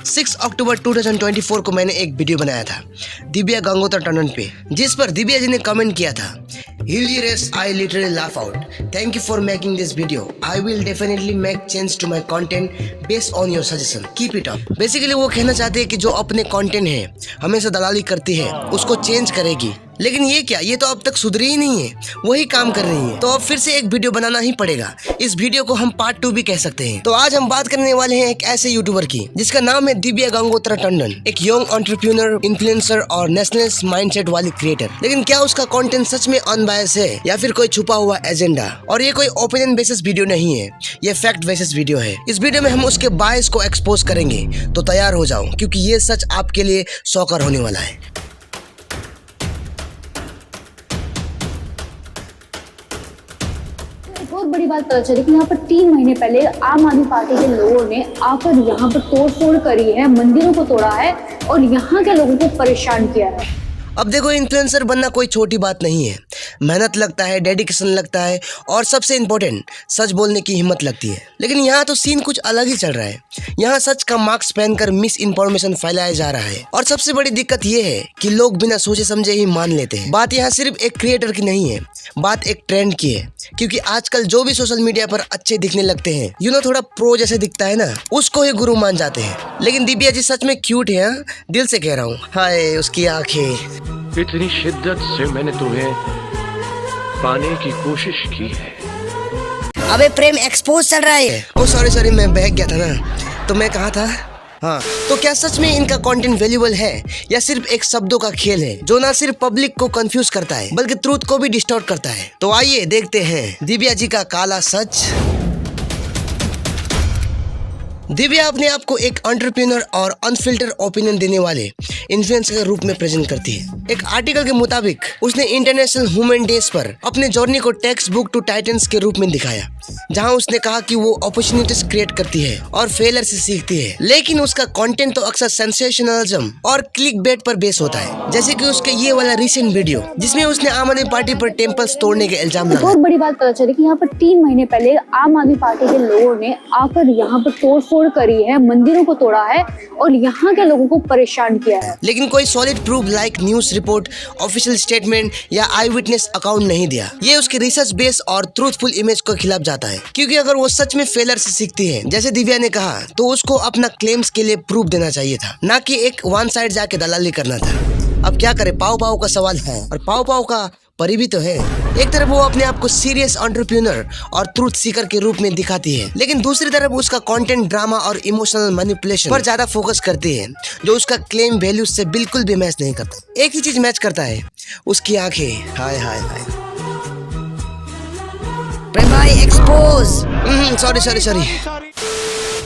6 अक्टूबर 2024 को मैंने एक वीडियो बनाया था दिव्या गंगोत्तर टंडन पे, जिस पर दिव्या जी ने कमेंट किया था, Hilarious, I literally laugh out. Thank you for making this video. I will definitely make change to my content based on your suggestion. Keep it up. Basically वो कहना चाहते हैं कि जो अपने कंटेंट है हमेशा दलाली करती है उसको चेंज करेगी, लेकिन ये क्या, ये तो अब तक सुधरी ही नहीं है, वही काम कर रही है। तो अब फिर से एक वीडियो बनाना ही पड़ेगा। इस वीडियो को हम पार्ट 2 भी कह सकते हैं। तो आज हम बात करने वाले हैं एक ऐसे यूट्यूबर की जिसका नाम है दिव्या गंगोत्तर टंडन, एक यंग एंटरप्रेन्योर, इन्फ्लुएंसर और नेशनलिस्ट माइंडसेट वाली क्रिएटर। लेकिन क्या उसका कंटेंट सच में अनबायस है या फिर कोई छुपा हुआ एजेंडा? और ये कोई ओपिनियन बेसिस वीडियो नहीं है, ये फैक्ट बेसिस वीडियो है। इस वीडियो में हम उसके बायस को एक्सपोज करेंगे, तो तैयार हो जाओ क्योंकि ये सच आपके लिए शॉकर होने वाला है। बहुत बड़ी बात पता चली कि यहाँ पर 3 महीने पहले आम आदमी पार्टी के लोगों ने आकर यहाँ पर तोड़फोड़ करी है, मंदिरों को तोड़ा है और यहाँ के लोगों को परेशान किया है। अब देखो, इन्फ्लुएंसर बनना कोई छोटी बात नहीं है। मेहनत लगता है, डेडिकेशन लगता है और सबसे इम्पोर्टेंट सच बोलने की हिम्मत लगती है। लेकिन यहाँ तो सीन कुछ अलग ही चल रहा है। यहाँ सच का मास्क पहनकर मिस इन्फॉर्मेशन फैलाया जा रहा है और सबसे बड़ी दिक्कत ये है कि लोग बिना सोचे समझे ही मान लेते हैं। बात यहाँ सिर्फ एक क्रिएटर की नहीं है, बात एक ट्रेंड की है। क्योंकि आजकल जो भी सोशल मीडिया पर अच्छे दिखने लगते हैं, थोड़ा प्रो जैसे दिखता है ना, उसको ही गुरु मान जाते हैं। लेकिन दिव्या जी सच में क्यूट है, दिल से कह रहा हूँ। हाय उसकी आंखें, इतनी शिद्दत से मैंने तुम्हें पाने की कोशिश की है। अबे प्रेम एक्सपोज चल रहा है। ओ सॉरी मैं बहक गया था ना, तो मैं कहा था। हाँ, तो क्या सच में इनका कंटेंट वैल्यूएबल है या सिर्फ एक शब्दों का खेल है जो ना सिर्फ पब्लिक को कंफ्यूज करता है बल्कि ट्रूथ को भी डिस्टॉर्ट करता है? तो आइए देखते हैं दिव्या जी का काला सच। दिव्या अपने आप को एक एंटरप्रेन्योर और अनफिल्टर ओपिनियन देने वाले इन्फ्लुएंसर के रूप में प्रेजेंट करती है। एक आर्टिकल के मुताबिक उसने इंटरनेशनल वुमेन डेज पर अपने जर्नी को टेक्स्ट बुक टू टाइटन्स के रूप में दिखाया, जहां उसने कहा कि वो अपॉर्चुनिटीज क्रिएट करती है और फेलियर से सीखती है। लेकिन उसका कंटेंट तो अक्सर सेंसेशनलिज्म और क्लिकबेट पर बेस होता है, जैसे कि उसके ये वाला रिसेंट वीडियो जिसमें उसने आम आदमी पार्टी पर टेम्पल्स तोड़ने के इल्जाम लगाए। बहुत बड़ी बात पता चली कि यहाँ पर 3 महीने पहले आम आदमी पार्टी के लोगों ने आकर यहाँ पर तोड़फोड़ करी है, मंदिरों को तोड़ा है और यहाँ के लोगों को परेशान किया है। लेकिन कोई solid proof like news report, official statement या आई विटनेस अकाउंट नहीं दिया। ये उसके रिसर्च बेस और ट्रूथफुल इमेज को खिलाफ जाता है। क्योंकि अगर वो सच में फेलियर से सीखती है जैसे दिव्या ने कहा, तो उसको अपना क्लेम्स के लिए प्रूफ देना चाहिए था, ना कि एक वन साइड जाके दलाली करना था। अब क्या करे, पाव का सवाल है और पाव का परी भी तो है। एक तरफ वो अपने आप को सीरियस एंटरप्रेन्योर और ट्रूथ सीकर के रूप में दिखाती है, लेकिन दूसरी तरफ उसका कंटेंट ड्रामा और इमोशनल मैनिपुलेशन पर ज्यादा फोकस करती है, जो उसका क्लेम वैल्यूज से बिल्कुल भी मैच नहीं करता। एक ही चीज मैच करता है, उसकी आंखें। हाय हाय हाय, प्रेम भाई एक्सपोज। सॉरी।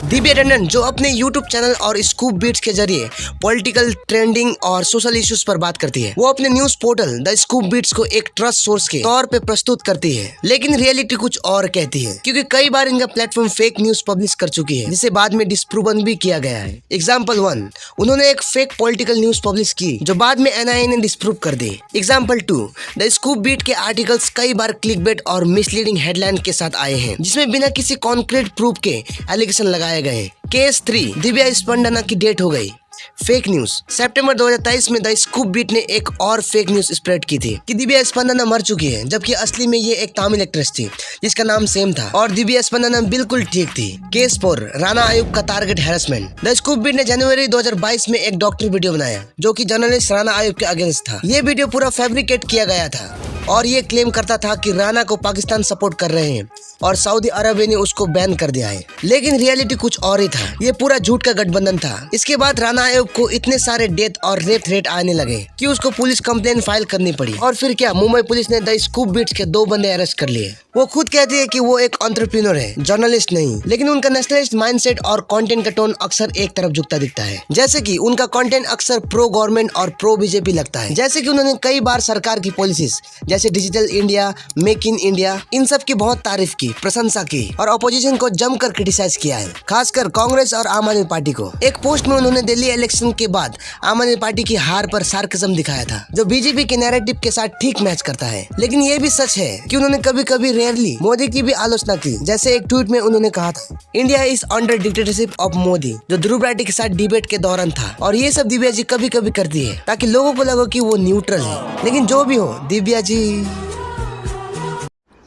दिव्या टंडन जो अपने YouTube चैनल और स्कूप बीट्स के जरिए पॉलिटिकल, ट्रेंडिंग और सोशल इश्यूज पर बात करती है। वो अपने news portal the Scoop Beats को एक ट्रस्ट सोर्स के तौर पे प्रस्तुत करती है, लेकिन रियलिटी कुछ और कहती है। क्योंकि कई बार इनका प्लेटफॉर्म फेक न्यूज पब्लिश कर चुकी है, जिसे बाद में डिस्प्रूवन भी किया गया है। एग्जाम्पल 1, उन्होंने एक फेक पॉलिटिकल न्यूज पब्लिश की जो बाद में NIA ने डिस्प्रूव कर दी। एग्जाम्पल 2, द स्कूप बीट के आर्टिकल्स कई बार क्लिकबेट और मिसलीडिंग हेडलाइन के साथ आए हैं, जिसमें बिना किसी कॉन्क्रीट प्रूफ के एलिगेशन लगाए गए। केस 3, दिव्या स्पंदना की डेट हो गई। Fake news. सितंबर 2023 में द स्कूप बीट ने एक और फेक न्यूज स्प्रेड की थी कि दिव्या स्पंदना मर चुकी है, जबकि असली में ये एक तमिल एक्ट्रेस थी जिसका नाम सेम था और दिव्या स्पंदना बिल्कुल ठीक थी। केस 4, राणा आयुब का target harassment. The Scoop Beat ने जनवरी 2022 में एक डॉक्टर वीडियो बनाया जो कि जर्नलिस्ट राणा आयुब के अगेंस्ट था। ये वीडियो पूरा फैब्रिकेट किया गया था और ये क्लेम करता था कि राणा को पाकिस्तान सपोर्ट कर रहे हैं और सऊदी अरब ने उसको बैन कर दिया है। लेकिन रियलिटी कुछ और ही था, ये पूरा झूठ का गठबंधन था। इसके बाद राणा आयुब को इतने सारे डेथ और रेप थ्रेट आने लगे कि उसको पुलिस कंप्लेन फाइल करनी पड़ी। और फिर क्या, मुंबई पुलिस ने द स्कूप बीट्स के 2 बंदे अरेस्ट कर लिए। वो खुद कहते हैं कि वो एक एंटरप्रेन्योर है, जर्नलिस्ट नहीं, लेकिन उनका नेशनलिस्ट माइंडसेट और कंटेंट का टोन अक्सर एक तरफ झुकता दिखता है। जैसे कि उनका कंटेंट अक्सर प्रो गवर्नमेंट और प्रो बीजेपी लगता है, जैसे कि उन्होंने कई बार सरकार की पॉलिसीज जैसे digital India, make in India, इन सब की बहुत तारीफ की, प्रशंसा की और अपोजिशन को जमकर क्रिटिसाइज किया है, खासकर कांग्रेस और आम आदमी पार्टी को। एक पोस्ट में उन्होंने दिल्ली इलेक्शन के बाद आम आदमी पार्टी की हार पर सार्कज्म दिखाया था, जो बीजेपी के नैरेटिव के साथ ठीक मैच करता है। लेकिन ये भी सच है कि उन्होंने कभी कभी रेयरली मोदी की भी आलोचना की। जैसे एक ट्वीट में उन्होंने कहा था, India is under dictatorship of Modi, जो ध्रुव राठी के साथ डिबेट के दौरान था। और ये सब दिव्या जी कभी कभी करती है ताकि लोगों को लगे कि वो न्यूट्रल है। लेकिन जो भी हो, दिव्या जी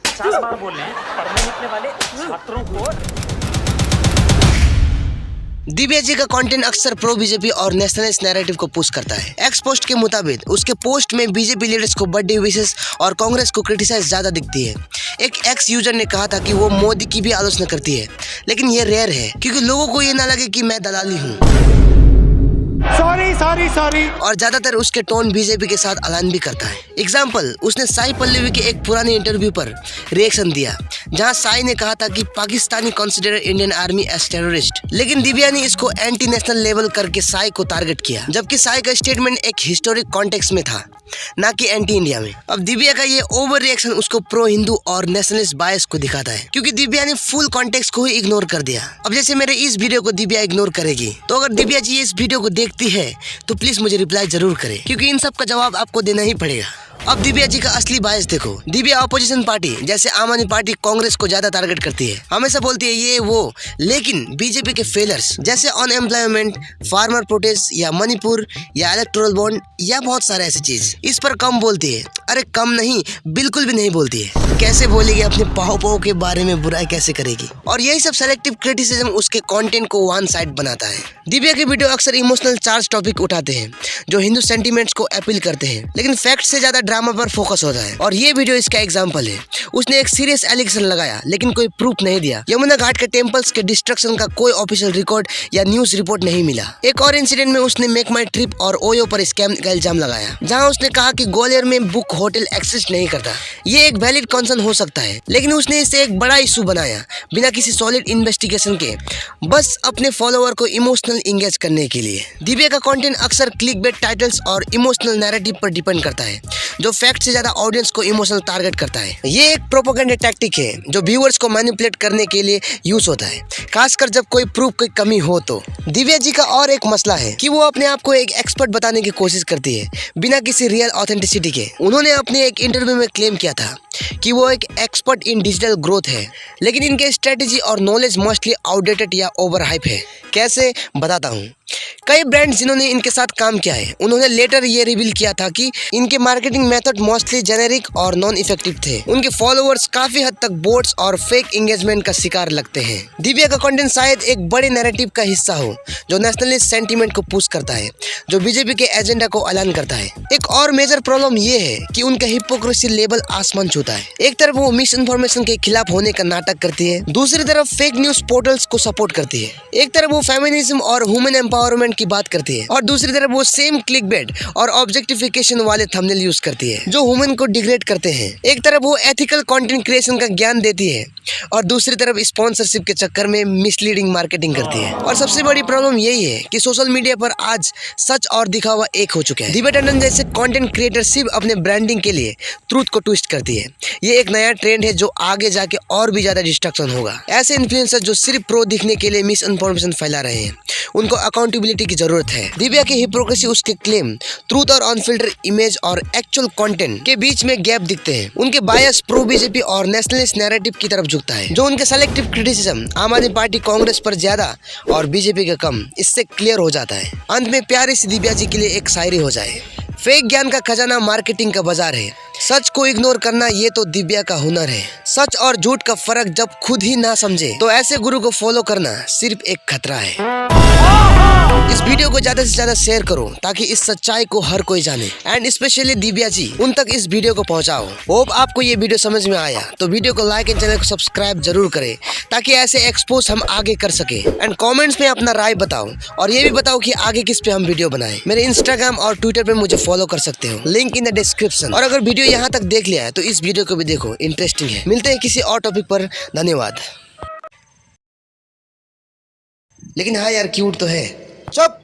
50 बार बोले हैं पढ़ने लिखने वाले छात्रों को। दिव्या जी का कंटेंट अक्सर प्रो बीजेपी और नेशनलिस्ट नैरेटिव को पुश करता है। एक्स पोस्ट के मुताबिक उसके पोस्ट में बीजेपी लीडर्स को बर्थडे विशेस और कांग्रेस को क्रिटिसाइज ज्यादा दिखती है। एक एक्स यूजर ने कहा था कि वो मोदी की भी आलोचना करती है, लेकिन ये रेयर है क्योंकि लोगों को ये ना लगे कि मैं दलाली हूँ। सॉरी और ज्यादातर उसके टोन बीजेपी के साथ अलाइन भी करता है। एग्जाम्पल, उसने साई पल्लवी के एक पुराने इंटरव्यू पर रिएक्शन दिया जहां साई ने कहा था कि Pakistani consider Indian army as terrorist, लेकिन दिव्या ने इसको एंटी नेशनल लेवल करके साई को टारगेट किया, जबकि साई का स्टेटमेंट एक हिस्टोरिक कॉन्टेक्स्ट में था, ना कि एंटी इंडिया में। अब दिव्या का ये ओवर रिएक्शन उसको प्रो हिंदू और नेशनलिस्ट बायस को दिखाता है, क्योंकि दिव्या ने फुल कॉन्टेक्स्ट को ही इग्नोर कर दिया। अब जैसे मेरे इस वीडियो को दिव्या इग्नोर करेगी, तो अगर दिव्या जी इस वीडियो को देखती है तो प्लीज मुझे रिप्लाई जरूर करें, क्योंकि इन सब का जवाब आपको देना ही पड़ेगा। अब दिव्या जी का असली बायस देखो। दिव्या अपोजिशन पार्टी जैसे आम आदमी पार्टी कांग्रेस को ज्यादा टारगेट करती है, हमेशा बोलती है ये वो, लेकिन बीजेपी के फेलर्स जैसे अनएम्प्लॉयमेंट, फार्मर प्रोटेस्ट या मणिपुर या इलेक्टोरल बॉन्ड या बहुत सारे ऐसी चीज, इस पर कम बोलती है। अरे कम नहीं, बिल्कुल भी नहीं बोलती है। कैसे बोलेगी, अपने पाव के बारे में बुराई कैसे करेगी? और यही सब सेलेक्टिव क्रिटिसिज्म उसके कंटेंट को वन साइड बनाता है। दिव्या के वीडियो अक्सर इमोशनल चार्ज टॉपिक उठाते हैं जो हिंदू सेंटिमेंट्स को अपील करते हैं, लेकिन फैक्ट से ज्यादा ड्रामा पर फोकस होता है। और ये वीडियो इसका एग्जांपल है। उसने एक सीरियस एलिगेशन लगाया लेकिन कोई प्रूफ नहीं दिया। यमुना घाट के टेम्पल्स के डिस्ट्रक्शन का कोई ऑफिशियल रिकॉर्ड या न्यूज रिपोर्ट नहीं मिला। एक और इंसिडेंट में उसने मेक माई ट्रिप और ओयो पर स्कैम का इल्जाम लगाया, जहां उसने कहा कि ग्वालियर में बुक होटल एग्जिस्ट नहीं करता। ये एक वैलिड कंसर्न हो सकता है, लेकिन उसने इसे एक बड़ा इशू बनाया बिना किसी सॉलिड इन्वेस्टिगेशन के, बस अपने फॉलोअर को इमोशनल इंगेज करने के लिए। दिव्या का कंटेंट अक्सर क्लिकबेट टाइटल्स और इमोशनल नैरेटिव पर डिपेंड करता है, जो फैक्ट से ज्यादा ऑडियंस को इमोशनल टारगेट करता है। ये एक प्रोपेगेंडा टैक्टिक है जो व्यूअर्स को मैनिपुलेट करने के लिए यूज होता है, खासकर जब कोई प्रूफ की कमी हो तो। दिव्या जी का और एक मसला है कि वो अपने आप को एक एक्सपर्ट बताने की कोशिश करती है बिना किसी रियल ऑथेंटिसिटी के। उन्होंने अपने एक इंटरव्यू में क्लेम किया था कि वो एक एक्सपर्ट इन डिजिटल ग्रोथ है, लेकिन इनके स्ट्रेटेजी और नॉलेज मोस्टली आउटडेटेड या ओवर हाइप है। कैसे, बताता हूँ। कई ब्रांड्स जिन्होंने इनके साथ काम किया है, उन्होंने लेटर ये रिवील किया था कि इनके मार्केटिंग मेथड मोस्टली जेनेरिक और नॉन इफेक्टिव थे। उनके फॉलोअर्स काफी हद तक बोट्स और फेक एंगेजमेंट का शिकार लगते हैं। दिव्या का कंटेंट शायद एक बड़े नैरेटिव का हिस्सा हो जो नेशनलिस्ट सेंटीमेंट को पुश करता है, जो बीजेपी के एजेंडा को ऐलान करता है। एक और मेजर प्रॉब्लम ये है कि उनका हिपोक्रेसी लेवल आसमान छूता है। एक तरफ वो मिस इन्फॉर्मेशन के खिलाफ होने का नाटक करती है, दूसरी तरफ फेक न्यूज पोर्टल्स को सपोर्ट करती है। एक तरफ वो फेमिनिज्म और वुमेन एम्पावरमेंट की बात करती है और दूसरी तरफ वो सेम क्लिकबेट और ऑब्जेक्टिफिकेशन वाले थंबनेल यूज करती है जो वुमेन को डिग्रेड करते हैं। एक तरफ वो एथिकल कंटेंट क्रिएशन का ज्ञान देती है और दूसरी तरफ स्पॉन्सरशिप के चक्कर में मिसलीडिंग मार्केटिंग करती है। और सबसे बड़ी प्रॉब्लम यही है कि सोशल मीडिया पर आज सच और दिखावा एक हो चुके हैं। दिव्या टंडन जैसे कंटेंट क्रिएटर सिर्फ अपने ब्रांडिंग के लिए ट्रूथ को ट्विस्ट करती है। ये एक नया ट्रेंड है जो आगे जाके और भी ज्यादा डिस्ट्रक्शन होगा। ऐसे इन्फ्लुएंसर जो सिर्फ प्रो दिखने के लिए मिस इन्फॉर्मेशन फैला रहे हैं, उनको अकाउंटेबिलिटी की जरूरत है। दिव्या की हिपोक्रेसी उसके क्लेम, ट्रूथ और अनफिल्टर इमेज और एक्चुअल कंटेंट के बीच में गैप दिखते हैं। उनके बायस प्रो बीजेपी और नेशनलिस्ट नैरेटिव की तरफ झुकता है, जो उनके सेलेक्टिव क्रिटिसिज्म आम आदमी पार्टी कांग्रेस पर ज्यादा और बीजेपी का कम, इससे क्लियर हो जाता है। अंत में प्यारी सी दिव्या जी के लिए एक शायरी हो जाए। फेक ज्ञान का खजाना मार्केटिंग का बाजार है, सच को इग्नोर करना ये तो दिव्या का हुनर है। सच और झूठ का फर्क जब खुद ही ना समझे तो ऐसे गुरु को फॉलो करना सिर्फ एक खतरा है। इस वीडियो को ज्यादा से ज्यादा शेयर करो ताकि इस सच्चाई को हर कोई जाने, एंड स्पेशली दिव्या जी उन तक इस वीडियो को पहुंचाओ। होप आपको ये वीडियो समझ में आया, तो वीडियो को लाइक एंड चैनल को सब्सक्राइब जरूर करें ताकि ऐसे एक्सपोज हम आगे कर सके। एंड कमेंट्स में अपना राय बताओ और ये भी बताओ कि आगे किस पे हम वीडियो बनाएं। मेरे इंस्टाग्राम और ट्विटर पे मुझे फॉलो कर सकते हो, लिंक इन द डिस्क्रिप्शन। और अगर वीडियो यहाँ तक देख लिया है तो इस वीडियो को भी देखो, इंटरेस्टिंग है। मिलते हैं किसी और टॉपिक पर, धन्यवाद। लेकिन हाँ यार, क्यूट तो है। चुप।